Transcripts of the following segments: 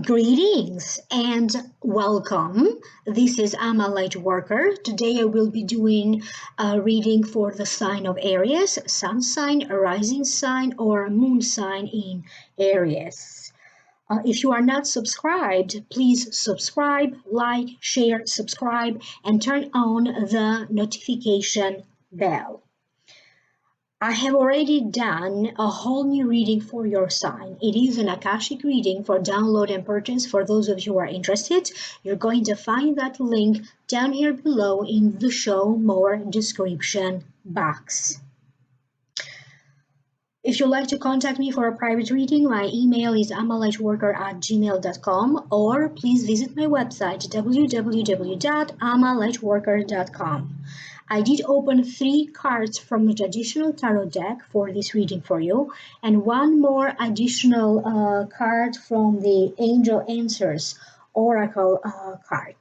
Greetings and welcome. This is Ama LightWorker. Today I will be doing a reading for the sign of Aries, sun sign, rising sign, or moon sign in Aries. If you are not subscribed, please subscribe, like, share, subscribe, and turn on the notification bell. I have already done a whole new reading for your sign. It is an Akashic reading for download and purchase for those of you who are interested. You're going to find that link down here below in the show more description box. If you'd like to contact me for a private reading, my email is amalightworker@gmail.com, or please visit my website www.amalightworker.com. I did open 3 cards from the traditional tarot deck for this reading for you, and 1 more additional card from the Angel Answers Oracle card.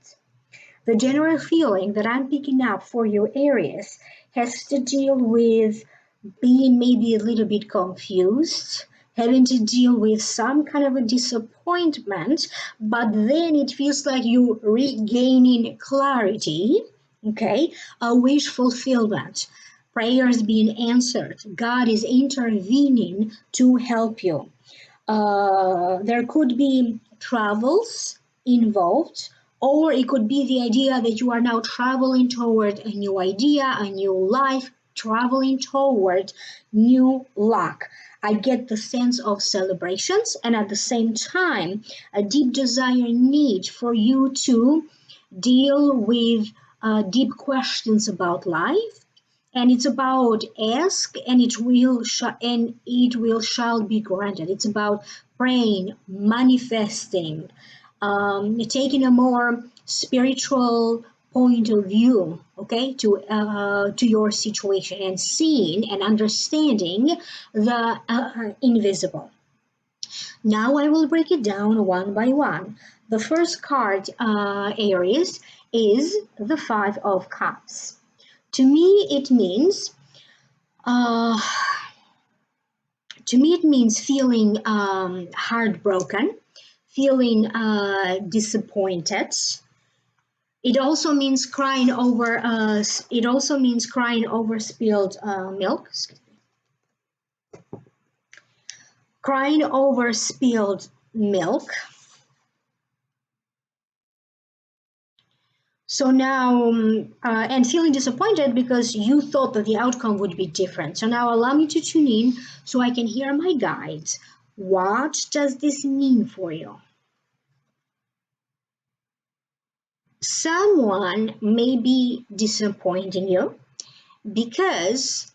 The general feeling that I'm picking up for you, Aries, has to deal with being maybe a little bit confused, having to deal with some kind of a disappointment, but then it feels like you regaining clarity, okay? A wish fulfillment, prayers being answered, God is intervening to help you. There could be travels involved, or it could be the idea that you are now traveling toward a new idea, a new life, traveling toward new luck. I get the sense of celebrations, and at the same time, a deep desire need for you to deal with deep questions about life. And it's about ask and it will shall be granted. It's about praying, manifesting, taking a more spiritual point of view, okay, to your situation, and seeing and understanding the invisible. Now I will break it down one by one. The first card, Aries, is the Five of Cups. To me, it means uh, feeling heartbroken, feeling disappointed. It also means crying over. It also means crying over spilled milk. Crying over spilled milk. So now, and feeling disappointed because you thought that the outcome would be different. So now allow me to tune in so I can hear my guides. What does this mean for you? Someone may be disappointing you because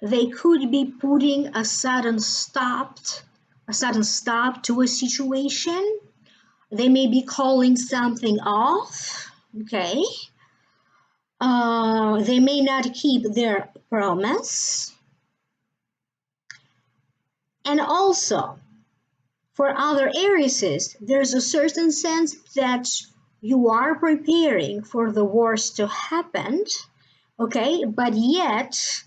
they could be putting a sudden stop to a situation. They may be calling something off, okay? They may not keep their promise. And also, for other Aries, there's a certain sense that you are preparing for the worst to happen, okay? But yet,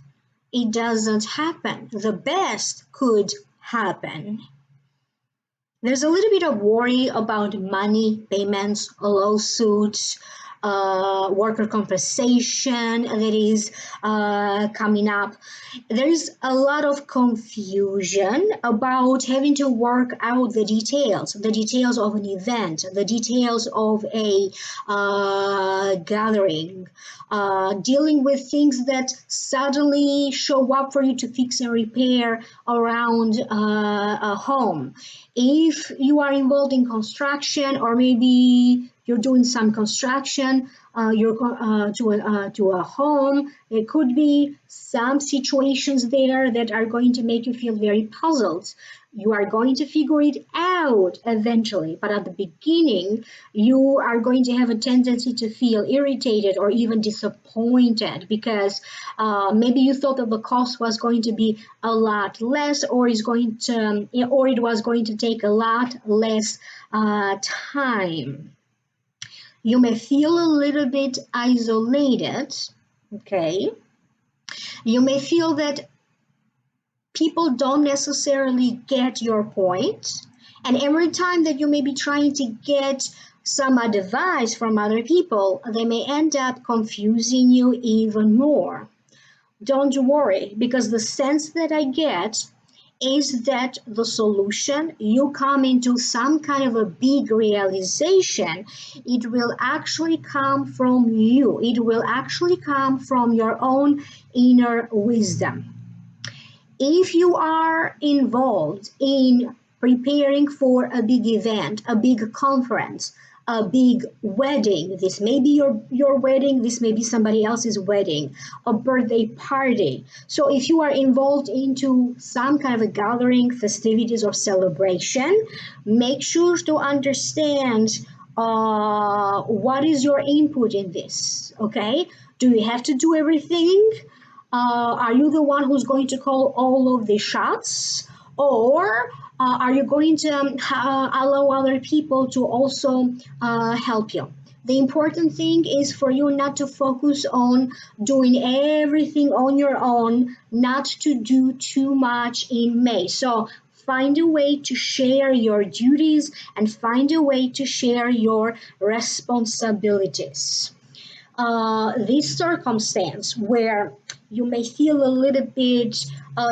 it doesn't happen. The best could happen. There's a little bit of worry about money, payments, lawsuits, worker compensation that is coming up. There's a lot of confusion about having to work out the details of an event, the details of a gathering, dealing with things that suddenly show up for you to fix and repair around a home. If you are involved in construction, or maybe you're doing some construction, to a home. There could be some situations there that are going to make you feel very puzzled. You are going to figure it out eventually, but at the beginning, you are going to have a tendency to feel irritated or even disappointed because maybe you thought that the cost was going to be a lot less, or or it was going to take a lot less time. You may feel a little bit isolated, okay? You may feel that people don't necessarily get your point, and every time that you may be trying to get some advice from other people, they may end up confusing you even more. Don't worry, because the sense that I get is that the solution, you come into some kind of a big realization, it will actually come from you. It will actually come from your own inner wisdom. If you are involved in preparing for a big event, a big conference, a big wedding, this may be your wedding, this may be somebody else's wedding, a birthday party. So if you are involved into some kind of a gathering, festivities, or celebration, make sure to understand what is your input in this, okay? Do you have to do everything? Are you the one who's going to call all of the shots? Or are you going to allow other people to also help you? The important thing is for you not to focus on doing everything on your own, not to do too much in May. So find a way to share your duties and find a way to share your responsibilities. This circumstance where you may feel a little bit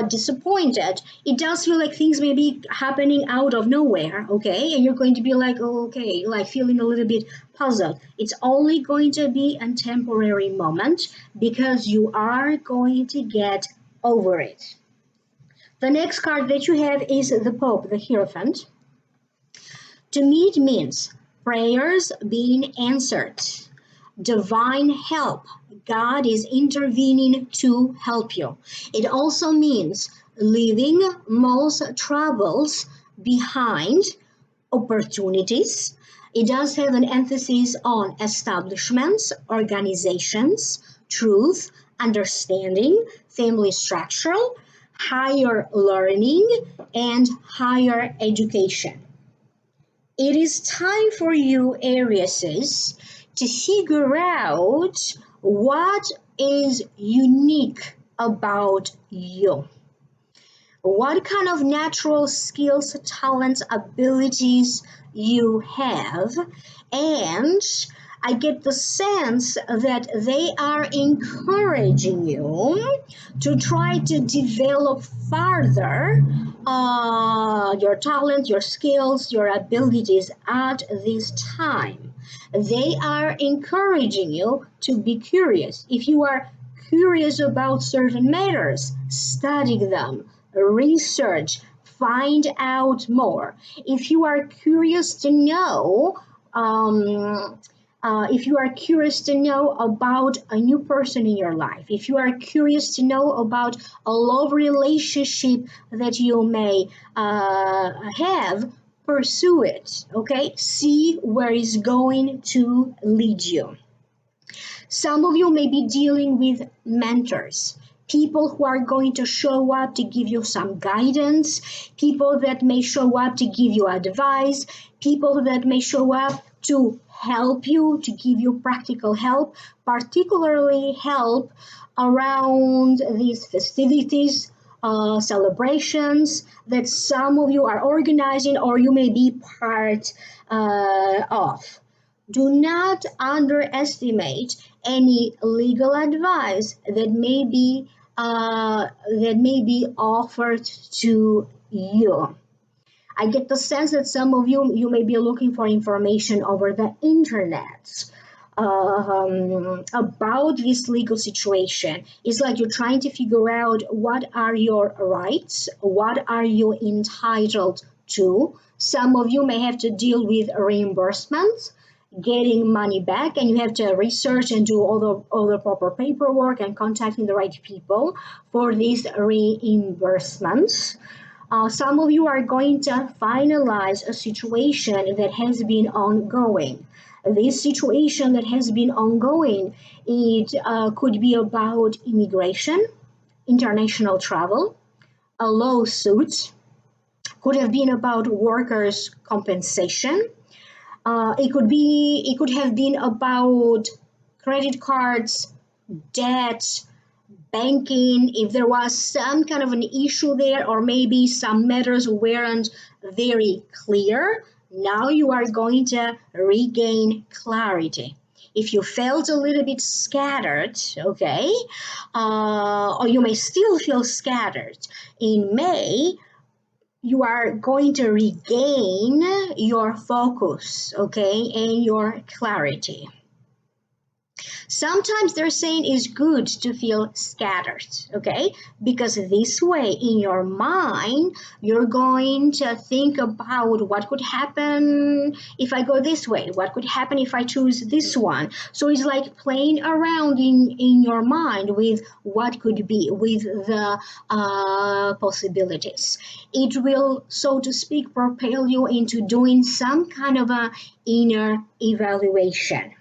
disappointed, it does feel like things may be happening out of nowhere, okay? And you're going to be like, oh, okay, like feeling a little bit puzzled. It's only going to be a temporary moment because you are going to get over it. The next card that you have is the Pope, the Hierophant. To me, it means prayers being answered, divine help. God is intervening to help you. It also means leaving most troubles behind, opportunities. It does have an emphasis on establishments, organizations, truth, understanding, family structure, higher learning, and higher education. It is time for you, Aries, to figure out what is unique about you. What kind of natural skills, talents, abilities you have, and I get the sense that they are encouraging you to try to develop further your talent, your skills, your abilities at this time. They are encouraging you to be curious. If you are curious about certain matters, study them, research, find out more. If you are curious to know, if you are curious to know about a new person in your life, if you are curious to know about a love relationship that you may have, pursue it, okay? See where it's going to lead you. Some of you may be dealing with mentors, people who are going to show up to give you some guidance, people that may show up to give you advice, people that may show up to help you, to give you practical help, particularly help around these festivities, celebrations that some of you are organizing or you may be part of. Do not underestimate any legal advice that may be offered to you. I get the sense that some of you may be looking for information over the internet about this legal situation. It's like you're trying to figure out what are your rights, what are you entitled to. Some of you may have to deal with reimbursements. getting money back, and you have to research and do all the proper paperwork and contacting the right people for these reimbursements. Some of you are going to finalize a situation that has been ongoing. This situation that has been ongoing, it could be about immigration, international travel, a lawsuit, could have been about workers' compensation. It could have been about credit cards, debt, banking, if there was some kind of an issue there, or maybe some matters weren't very clear. Now you are going to regain clarity. If you felt a little bit scattered, okay, or you may still feel scattered in May, you are going to regain your focus, okay, and your clarity. Sometimes they're saying it's good to feel scattered, okay? Because this way in your mind, you're going to think about what could happen if I go this way, what could happen if I choose this one. So it's like playing around in your mind with what could be, with the possibilities. It will, so to speak, propel you into doing some kind of a inner evaluation.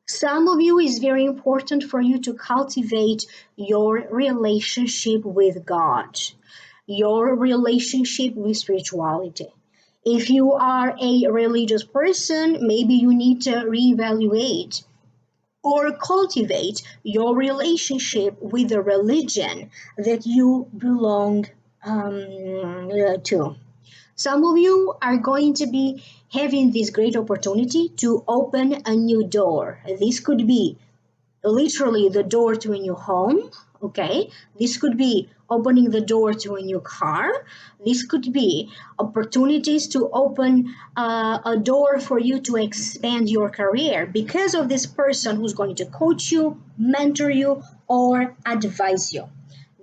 Some of you is very important for you to cultivate your relationship with God, your relationship with spirituality. If you are a religious person, maybe you need to reevaluate or cultivate your relationship with the religion that you belong to. Some of you are going to be having this great opportunity to open a new door. This could be literally the door to a new home, okay? This could be opening the door to a new car. This could be opportunities to open a door for you to expand your career because of this person who's going to coach you, mentor you, or advise you.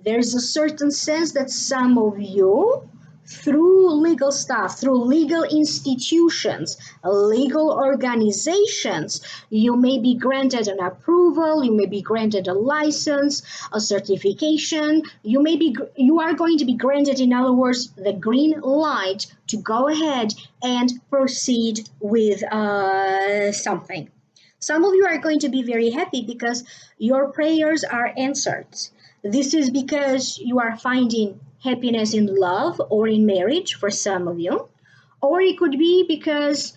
There's a certain sense that some of you, through legal stuff, through legal institutions, legal organizations, you may be granted an approval, you may be granted a license, a certification, you are going to be granted, in other words, the green light to go ahead and proceed with something. Some of you are going to be very happy because your prayers are answered. This is because you are finding happiness in love or in marriage for some of you. Or it could be because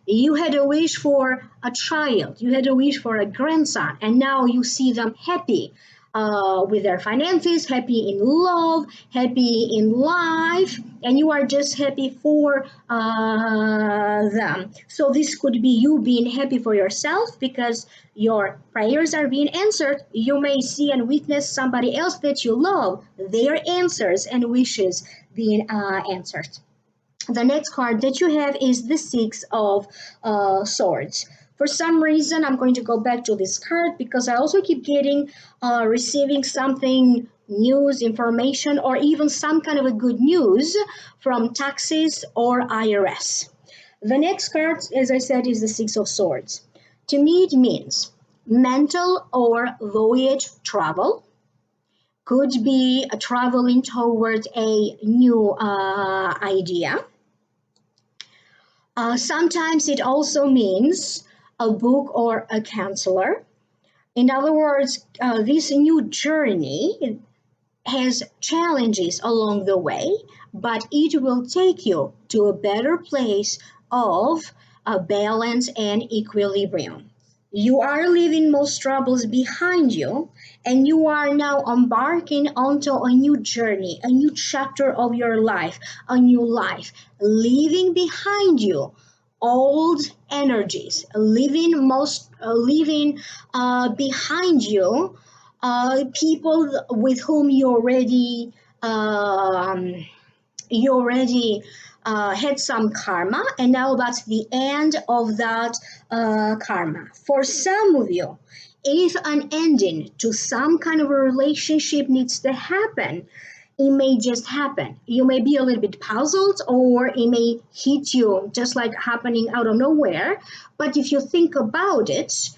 you had a wish for a child, you had a wish for a grandson, and now you see them happy with their finances, happy in love, happy in life, and you are just happy for them. So this could be you being happy for yourself because your prayers are being answered. You may see and witness somebody else that you love, their answers and wishes being answered. The next card that you have is the Six of Swords. For some reason, I'm going to go back to this card because I also keep getting, receiving something, news, information, or even some kind of a good news from taxes or IRS. The next card, as I said, is the Six of Swords. To me, it means mental or voyage travel. Could be traveling towards a new idea. Sometimes it also means a book or a counselor. In other words, this new journey has challenges along the way, but it will take you to a better place of balance and equilibrium. You are leaving most troubles behind you, and you are now embarking onto a new journey, a new chapter of your life, a new life, leaving behind you old energies, leaving behind you people with whom you already had some karma, and now that's the end of that karma. For some of you, if an ending to some kind of a relationship needs to happen, It may just happen. You may be a little bit puzzled, or it may hit you just like happening out of nowhere. But if you think about it,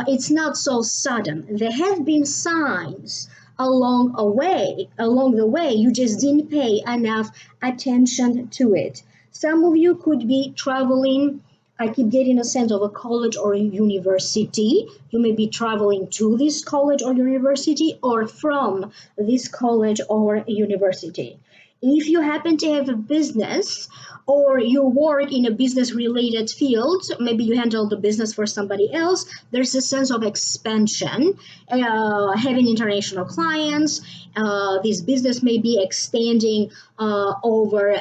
it's not so sudden. There have been signs along the way. You just didn't pay enough attention to it. Some of you could be traveling. I keep getting a sense of a college or a university. You may be traveling to this college or university, or from this college or university. If you happen to have a business, or you work in a business related field, maybe you handle the business for somebody else, there's a sense of expansion, having international clients. This business may be extending over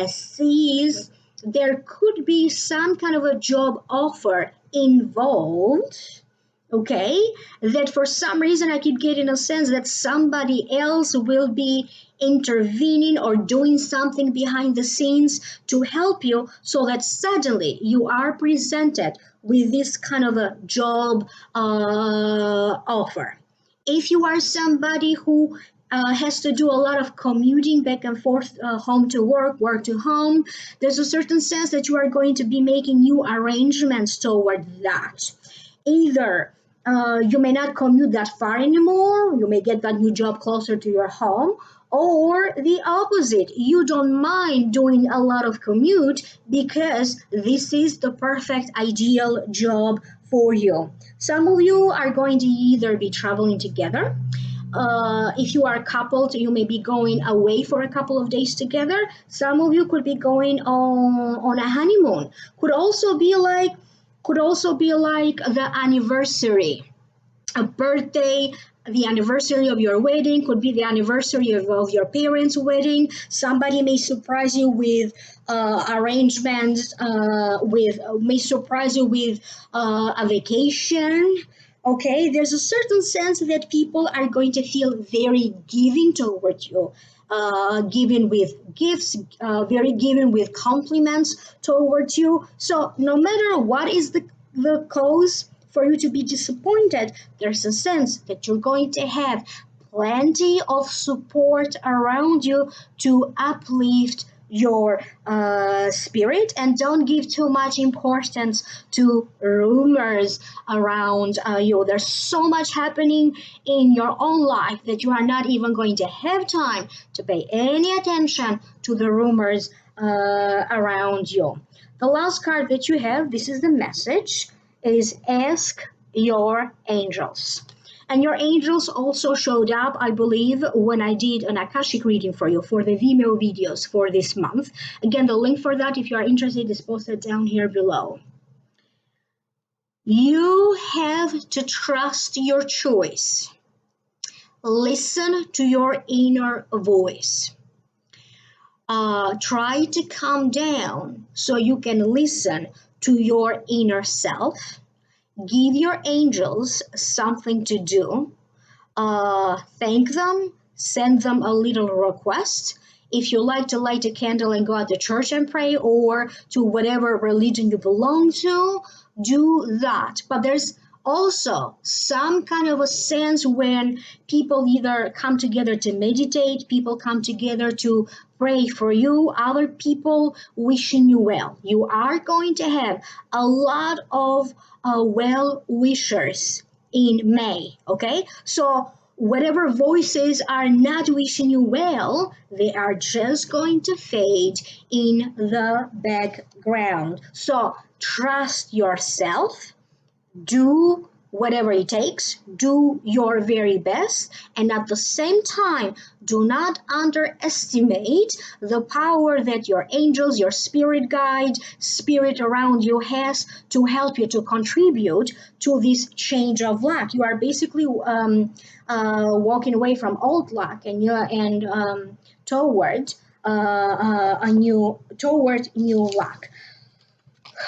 seas. There could be some kind of a job offer involved, okay, that for some reason I keep getting a sense that somebody else will be intervening or doing something behind the scenes to help you, so that suddenly you are presented with this kind of a job offer. If you are somebody who has to do a lot of commuting back and forth, home to work to home, there's a certain sense that you are going to be making new arrangements toward that. Either you may not commute that far anymore, you may get that new job closer to your home, or the opposite, you don't mind doing a lot of commute because this is the perfect ideal job for you. Some of you are going to either be traveling together. If you are coupled, you may be going away for a couple of days together. Some of you could be going on a honeymoon. Could also be like the anniversary, a birthday, the anniversary of your wedding, could be the anniversary of your parents' wedding. Somebody may surprise you with arrangements, may surprise you with a vacation. Okay, there's a certain sense that people are going to feel very giving towards you, giving with gifts, very giving with compliments towards you. So no matter what is the cause for you to be disappointed, there's a sense that you're going to have plenty of support around you to uplift your spirit. And don't give too much importance to rumors around you. There's so much happening in your own life that you are not even going to have time to pay any attention to the rumors around you. The last card that you have, this is the message, is ask your angels. And your angels also showed up, I believe, when I did an Akashic reading for you for the Vimeo videos for this month. Again, the link for that, if you are interested, is posted down here below. You have to trust your choice. Listen to your inner voice. Try to calm down so you can listen to your inner self. Give your angels something to do. Thank them, send them a little request. If you like to light a candle and go out to church and pray, or to whatever religion you belong to, do that. But there's also some kind of a sense when people either come together to meditate, people come together to pray for you, other people wishing you well. You are going to have a lot of well wishers in May, okay? So whatever voices are not wishing you well, they are just going to fade in the background. So trust yourself, do whatever it takes, do your very best, and at the same time, do not underestimate the power that your angels, your spirit guide, spirit around you has to help you to contribute to this change of luck. You are basically walking away from old luck and toward new luck.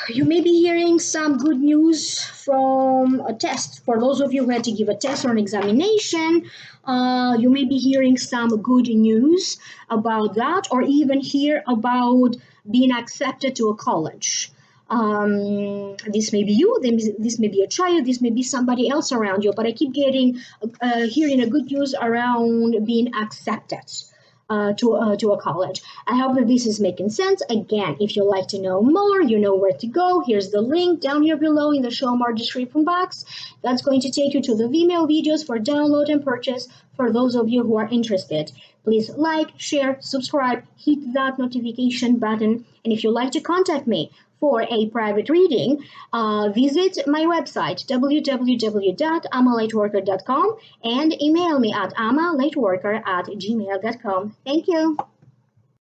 You may be hearing some good news from a test. For those of you who had to give a test or an examination, you may be hearing some good news about that, or even hear about being accepted to a college. This may be you, this may be a child, this may be somebody else around you, but I keep hearing a good news around being accepted. to a college. I hope that this is making sense. Again, if you'd like to know more, you know where to go. Here's the link down here below in the show more description box. That's going to take you to the Vimeo videos for download and purchase for those of you who are interested. Please like, share, subscribe, hit that notification button. And if you'd like to contact me for a private reading, visit my website, www.amalightworker.com, and email me at amalightworker@gmail.com. Thank you.